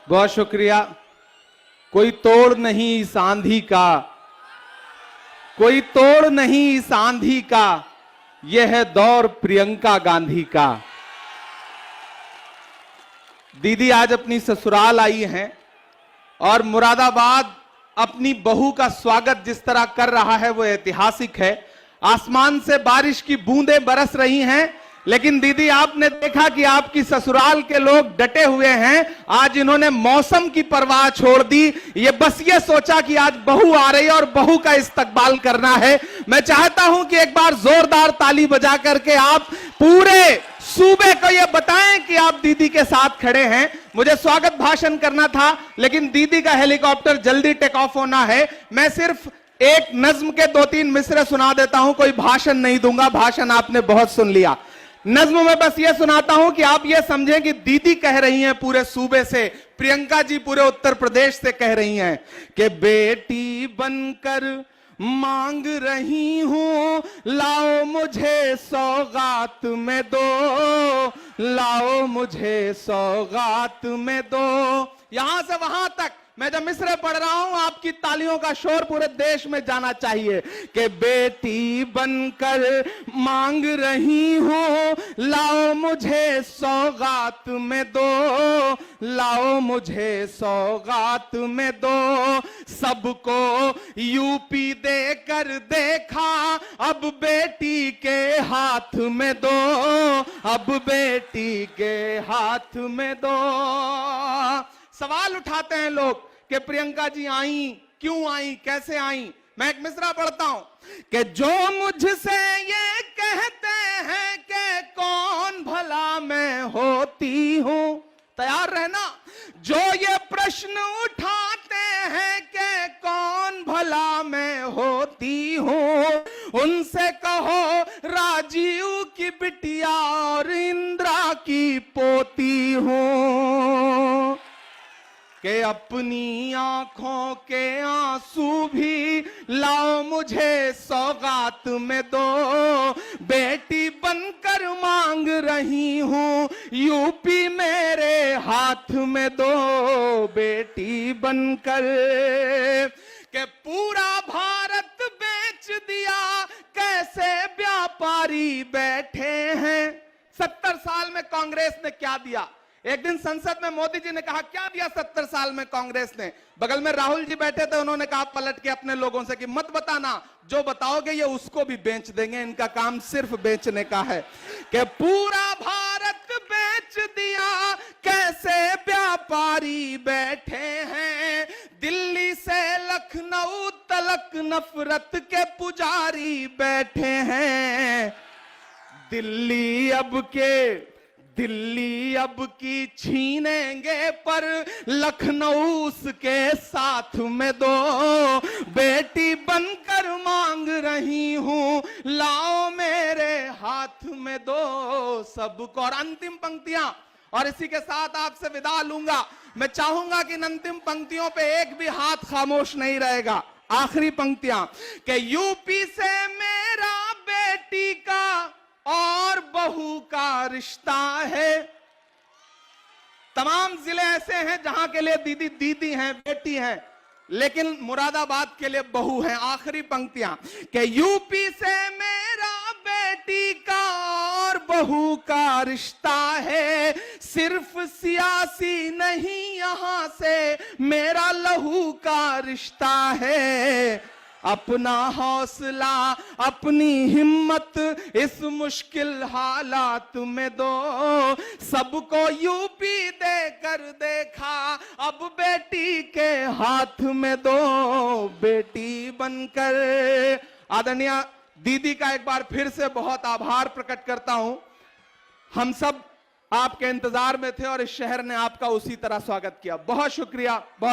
बहुत शुक्रिया। कोई तोड़ नहीं इस आंधी का, कोई तोड़ नहीं इस आंधी का, यह है दौर प्रियंका गांधी का। दीदी आज अपनी ससुराल आई हैं और मुरादाबाद अपनी बहू का स्वागत जिस तरह कर रहा है वो ऐतिहासिक है। आसमान से बारिश की बूंदें बरस रही हैं, लेकिन दीदी आपने देखा कि आपकी ससुराल के लोग डटे हुए हैं। आज इन्होंने मौसम की परवाह छोड़ दी, ये बस ये सोचा कि आज बहू आ रही है और बहू का इस्तकबाल करना है। मैं चाहता हूं कि एक बार जोरदार ताली बजा करके आप पूरे सूबे को ये बताएं कि आप दीदी के साथ खड़े हैं। मुझे स्वागत भाषण करना था, लेकिन दीदी का हेलीकॉप्टर जल्दी टेक ऑफ होना है। मैं सिर्फ एक नज्म के 2-3 मिसरे सुना देता हूं, कोई भाषण नहीं दूंगा, भाषण आपने बहुत सुन लिया। नज्म में बस ये सुनाता हूं कि आप ये समझें कि दीदी कह रही हैं पूरे सूबे से, प्रियंका जी पूरे उत्तर प्रदेश से कह रही हैं कि बेटी बनकर मांग रही हूं, लाओ मुझे सौगात में दो, लाओ मुझे सौगात में दो। यहां से वहां तक मैं जब मिसरे पढ़ रहा हूं, आपकी तालियों का शोर पूरे देश में जाना चाहिए कि बेटी बनकर मांग रही हूं, लाओ मुझे सौगात में दो, लाओ मुझे सौगात में दो। सबको यूपी देकर देखा, अब बेटी के हाथ में दो, अब बेटी के हाथ में दो। सवाल उठाते हैं लोग कि प्रियंका जी आई, क्यों आई, कैसे आई। मैं एक मिसरा पढ़ता हूं कि जो मुझसे ये कहते हैं कि कौन भला मैं होती हूं, तैयार रहना। जो ये प्रश्न उठाते हैं कि कौन भला मैं होती हूं, उनसे कहो राजीव की बिटिया और इंदिरा की पोती हूं। कि अपनी आंखों के आंसू भी लाओ मुझे सौगात में दो, बेटी बनकर मांग रही हूं, यूपी मेरे हाथ में दो, बेटी बनकर। कि पूरा भारत बेच दिया, कैसे व्यापारी बैठे हैं। 70 साल में कांग्रेस ने क्या दिया। एक दिन संसद में मोदी जी ने कहा क्या दिया 70 साल में कांग्रेस ने। बगल में राहुल जी बैठे थे, उन्होंने कहा पलट के अपने लोगों से कि मत बताना, जो बताओगे ये उसको भी बेच देंगे, इनका काम सिर्फ बेचने का है। कि पूरा भारत बेच दिया, कैसे व्यापारी बैठे हैं, दिल्ली से लखनऊ तलक नफरत के पुजारी बैठे हैं। दिल्ली अब की छीनेंगे, पर लखनऊ उसके साथ में दो, बेटी बनकर मांग रही हूं, लाओ मेरे हाथ में दो सबको। और अंतिम पंक्तियां, और इसी के साथ आपसे विदा लूंगा। मैं चाहूंगा कि इन अंतिम पंक्तियों पे एक भी हाथ खामोश नहीं रहेगा। आखिरी पंक्तियां कि यूपी से मेरा बेटी का और बहू का रिश्ता है। तमाम जिले ऐसे हैं जहां के लिए दीदी दीदी हैं, बेटी हैं, लेकिन मुरादाबाद के लिए बहू हैं। आखिरी पंक्तियां कि यूपी से मेरा बेटी का और बहू का रिश्ता है, सिर्फ सियासी नहीं यहां से मेरा लहू का रिश्ता है। अपना हौसला अपनी हिम्मत इस मुश्किल हालात में दो, सबको यूपी देकर देखा, अब बेटी के हाथ में दो, बेटी बनकर। आदरणीय दीदी का एक बार फिर से बहुत आभार प्रकट करता हूं। हम सब आपके इंतजार में थे और इस शहर ने आपका उसी तरह स्वागत किया। बहुत शुक्रिया। बहुत